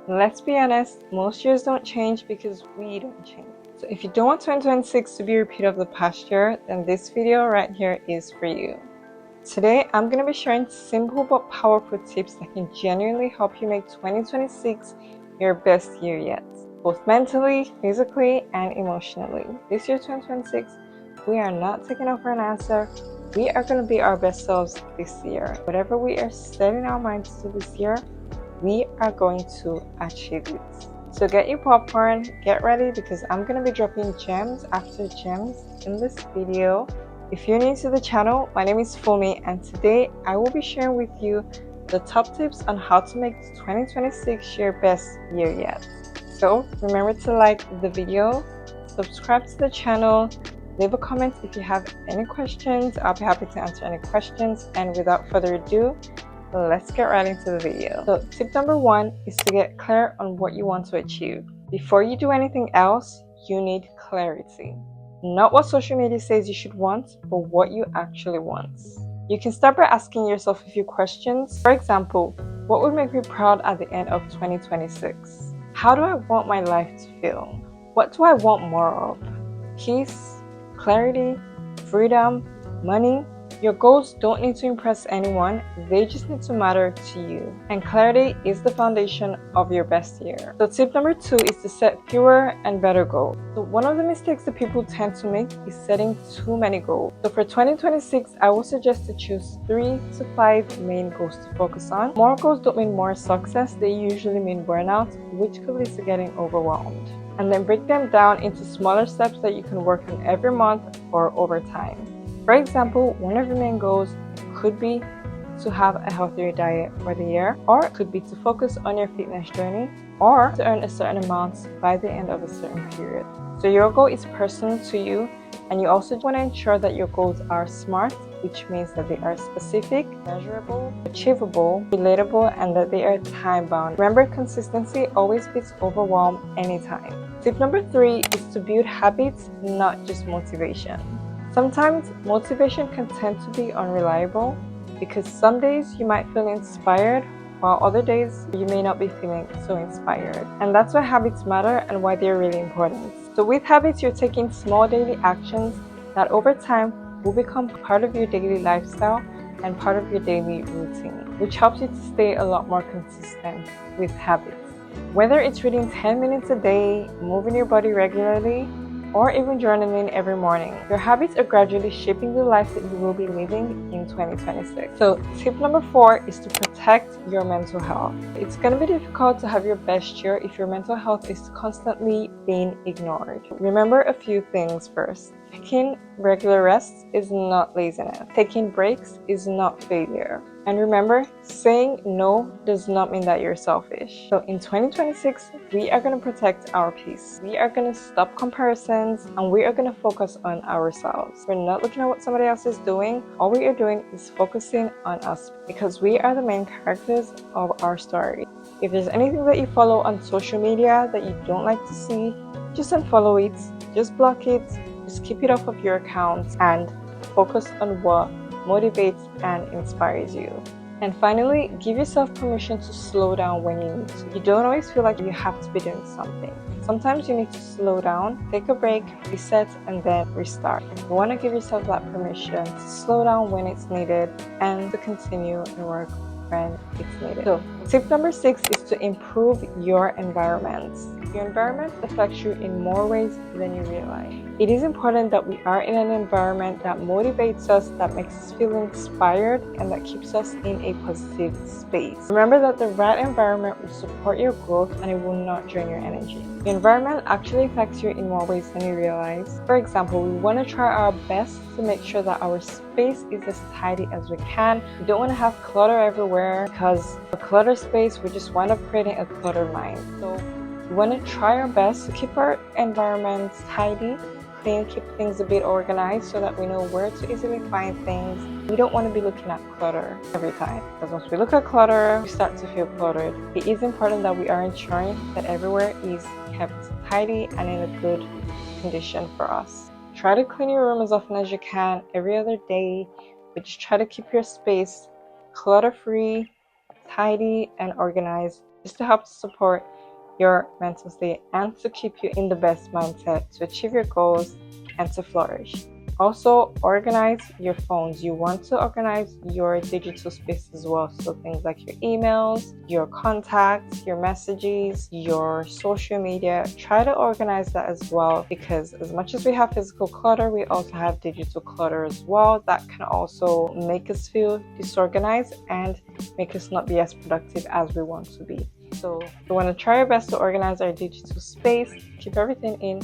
Let's be honest, most years don't change because we don't change. So if you don't want 2026 to be a repeat of the past year, then this video right here is for you. Today, I'm going to be sharing simple but powerful tips that can genuinely help you make 2026 your best year yet, both mentally, physically, and emotionally. This year, 2026, we are not taking off for an answer. We are going to be our best selves this year. Whatever we are setting our minds to this year, we are going to achieve it. So get your popcorn, get ready, because I'm going to be dropping gems after gems in this video. If you're new to the channel, my name is Funmi, and today I will be sharing with you the top tips on how to make 2026 your best year yet. So remember to like the video, subscribe to the channel, leave a comment if you have any questions. I'll be happy to answer any questions, and without further ado, let's get right into the video. So tip number one is to get clear on what you want to achieve. Before you do anything else, you need clarity. Not what social media says you should want, but what you actually want. You can start by asking yourself a few questions. For example, what would make me proud at the end of 2026? How do I want my life to feel? What do I want more of? Peace, clarity, freedom, money. Your goals don't need to impress anyone, they just need to matter to you. And clarity is the foundation of your best year. So tip number two is to set fewer and better goals. So one of the mistakes that people tend to make is setting too many goals. So for 2026, I would suggest to choose 3 to 5 main goals to focus on. More goals don't mean more success, they usually mean burnout, which could lead to getting overwhelmed. And then break them down into smaller steps that you can work on every month or over time. For example, one of your main goals could be to have a healthier diet for the year, or it could be to focus on your fitness journey, or to earn a certain amount by the end of a certain period. So your goal is personal to you, and you also want to ensure that your goals are SMART, which means that they are specific, measurable, achievable, relatable, and that they are time-bound. Remember, consistency always beats overwhelm anytime. Tip number 3 is to build habits, not just motivation. Sometimes motivation can tend to be unreliable because some days you might feel inspired while other days you may not be feeling so inspired. And that's why habits matter and why they're really important. So with habits, you're taking small daily actions that over time will become part of your daily lifestyle and part of your daily routine, which helps you to stay a lot more consistent with habits. Whether it's reading 10 minutes a day, moving your body regularly, or even journaling every morning, your habits are gradually shaping the life that you will be living in 2026. So tip number 4 is to protect your mental health. It's going to be difficult to have your best year if your mental health is constantly being ignored. Remember a few things first. Taking regular rests is not laziness. Taking breaks is not failure. And remember, saying no does not mean that you're selfish. So in 2026, we are going to protect our peace. We are going to stop comparisons, and we are going to focus on ourselves. We're not looking at what somebody else is doing. All we are doing is focusing on us, because we are the main characters of our story. If there's anything that you follow on social media that you don't like to see, just unfollow it, just block it, just keep it off of your account and focus on what motivates and inspires you. And finally, give yourself permission to slow down when you need to. You don't always feel like you have to be doing something. Sometimes you need to slow down, take a break, reset, and then restart. You want to give yourself that permission to slow down when it's needed and to continue and work when it's needed. So tip number 6 is to improve your environment. Your environment affects you in more ways than you realize. It is important that we are in an environment that motivates us, that makes us feel inspired, and that keeps us in a positive space. Remember that the right environment will support your growth and it will not drain your energy. The environment actually affects you in more ways than you realize. For example, we want to try our best to make sure that our space is as tidy as we can. We don't want to have clutter everywhere, because a cluttered space will just wind up creating a cluttered mind. So we want to try our best to keep our environment tidy, clean, keep things a bit organized so that we know where to easily find things. We don't want to be looking at clutter every time, because once we look at clutter, we start to feel cluttered. It is important that we are ensuring that everywhere is kept tidy and in a good condition for us. Try to clean your room as often as you can, every other day, but just try to keep your space clutter-free, tidy, and organized just to help support your mental state and to keep you in the best mindset to achieve your goals and to flourish. Also, organize your phones. You want to organize your digital space as well. So things like your emails, your contacts, your messages, your social media. Try to organize that as well, because as much as we have physical clutter, we also have digital clutter as well. That can also make us feel disorganized and make us not be as productive as we want to be. So we want to try our best to organize our digital space, keep everything in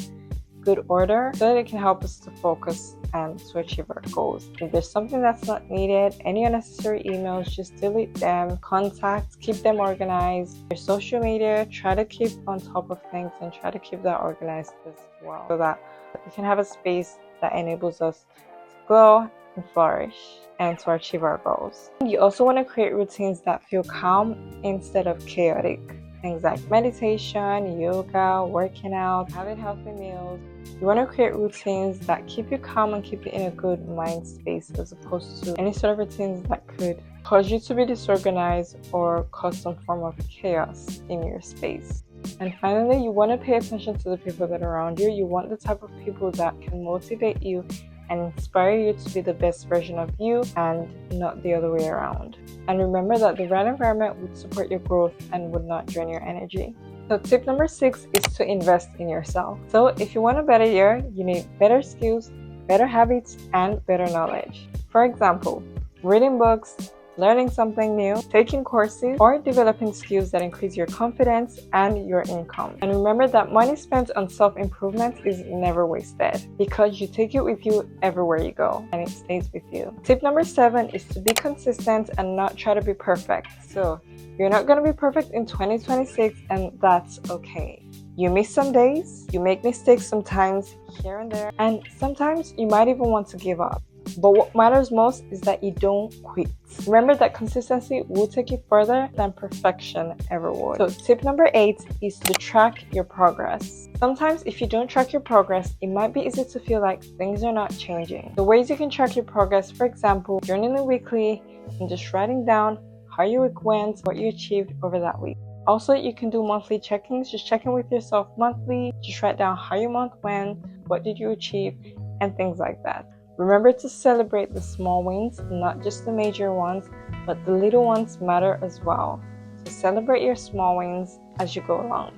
good order so that it can help us to focus and to achieve our goals. If there's something that's not needed, any unnecessary emails, just delete them. Contacts, keep them organized. Your social media, try to keep on top of things and try to keep that organized as well, so that we can have a space that enables us to grow and flourish and to achieve our goals. You also want to create routines that feel calm instead of chaotic. Things like meditation, yoga, working out, having healthy meals. You want to create routines that keep you calm and keep you in a good mind space, as opposed to any sort of routines that could cause you to be disorganized or cause some form of chaos in your space. And finally, you want to pay attention to the people that are around you. You want the type of people that can motivate you and inspire you to be the best version of you and not the other way around. And remember that the right environment would support your growth and would not drain your energy. So tip number 6 is to invest in yourself. So if you want a better year, you need better skills, better habits, and better knowledge. For example, reading books, learning something new, taking courses, or developing skills that increase your confidence and your income. And remember that money spent on self-improvement is never wasted, because you take it with you everywhere you go and it stays with you. Tip number 7 is to be consistent and not try to be perfect. So you're not going to be perfect in 2026, and that's okay. You miss some days, you make mistakes sometimes here and there, and sometimes you might even want to give up. But what matters most is that you don't quit. Remember that consistency will take you further than perfection ever would. So tip number 8 is to track your progress. Sometimes if you don't track your progress, it might be easy to feel like things are not changing. The ways you can track your progress, for example, journaling weekly and just writing down how your week went, what you achieved over that week. Also, you can do monthly check-ins, just check in with yourself monthly, just write down how your month went, what did you achieve, and things like that. Remember to celebrate the small wins, not just the major ones, but the little ones matter as well. So celebrate your small wins as you go along.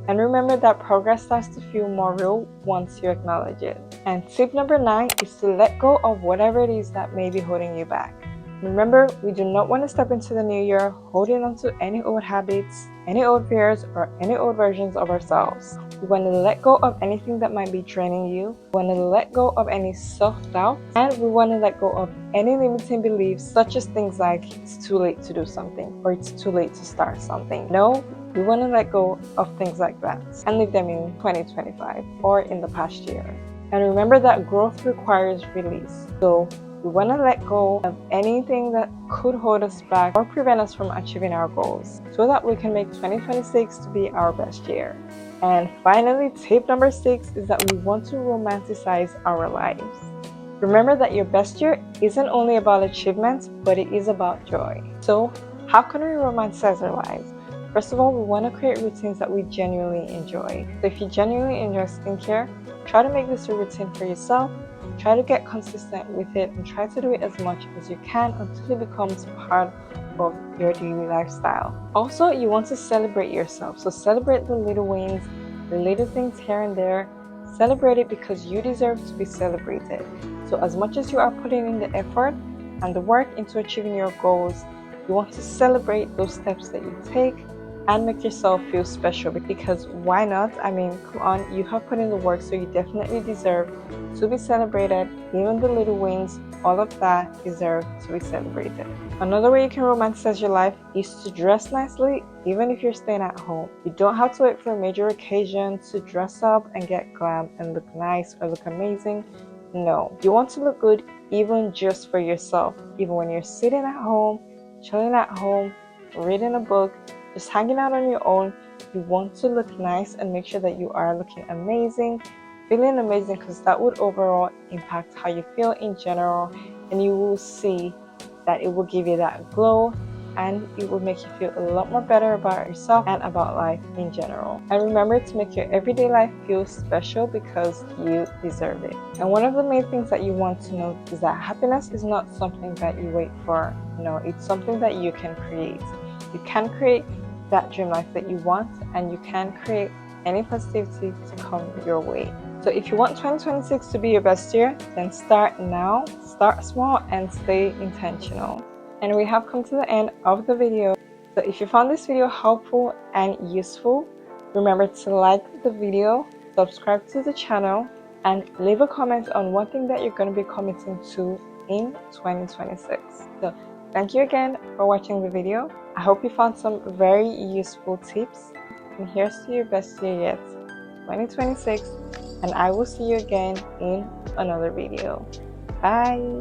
And remember that progress starts to feel more real once you acknowledge it. And tip number 9 is to let go of whatever it is that may be holding you back. Remember, we do not want to step into the new year holding on to any old habits, any old fears, or any old versions of ourselves. We want to let go of anything that might be draining you. We want to let go of any self-doubt, and we want to let go of any limiting beliefs, such as things like it's too late to do something or it's too late to start something. No, we want to let go of things like that and leave them in 2025 or in the past year. And remember that growth requires release. So we want to let go of anything that could hold us back or prevent us from achieving our goals, so that we can make 2026 to be our best year. And finally, tip number 6 is that we want to romanticize our lives. Remember that your best year isn't only about achievements, but it is about joy. So how can we romanticize our lives? First of all, we want to create routines that we genuinely enjoy. So if you genuinely enjoy skincare, try to make this a routine for yourself. Try to get consistent with it and try to do it as much as you can until it becomes part of your daily lifestyle. Also, you want to celebrate yourself. So celebrate the little wins, the little things here and there. Celebrate it because you deserve to be celebrated. So as much as you are putting in the effort and the work into achieving your goals, you want to celebrate those steps that you take and make yourself feel special, because why not? I mean, come on, you have put in the work, so you definitely deserve to be celebrated. Even the little wins, all of that deserve to be celebrated. Another way you can romanticize your life is to dress nicely, even if you're staying at home. You don't have to wait for a major occasion to dress up and get glam and look nice or look amazing. No, you want to look good even just for yourself. Even when you're sitting at home, chilling at home, reading a book, just hanging out on your own, you want to look nice and make sure that you are looking amazing, feeling amazing, because that would overall impact how you feel in general, and you will see that it will give you that glow and it will make you feel a lot more better about yourself and about life in general. And remember to make your everyday life feel special because you deserve it. And one of the main things that you want to know is that happiness is not something that you wait for. No, it's something that you can create. You can create that dream life that you want, and you can create any positivity to come your way. So if you want 2026 to be your best year, then start now, start small, and stay intentional. And we have come to the end of the video. So if you found this video helpful and useful, remember to like the video, subscribe to the channel, and leave a comment on one thing that you're going to be committing to in 2026. So thank you again for watching the video. I hope you found some very useful tips. And here's to your best year yet, 2026. And I will see you again in another video. Bye!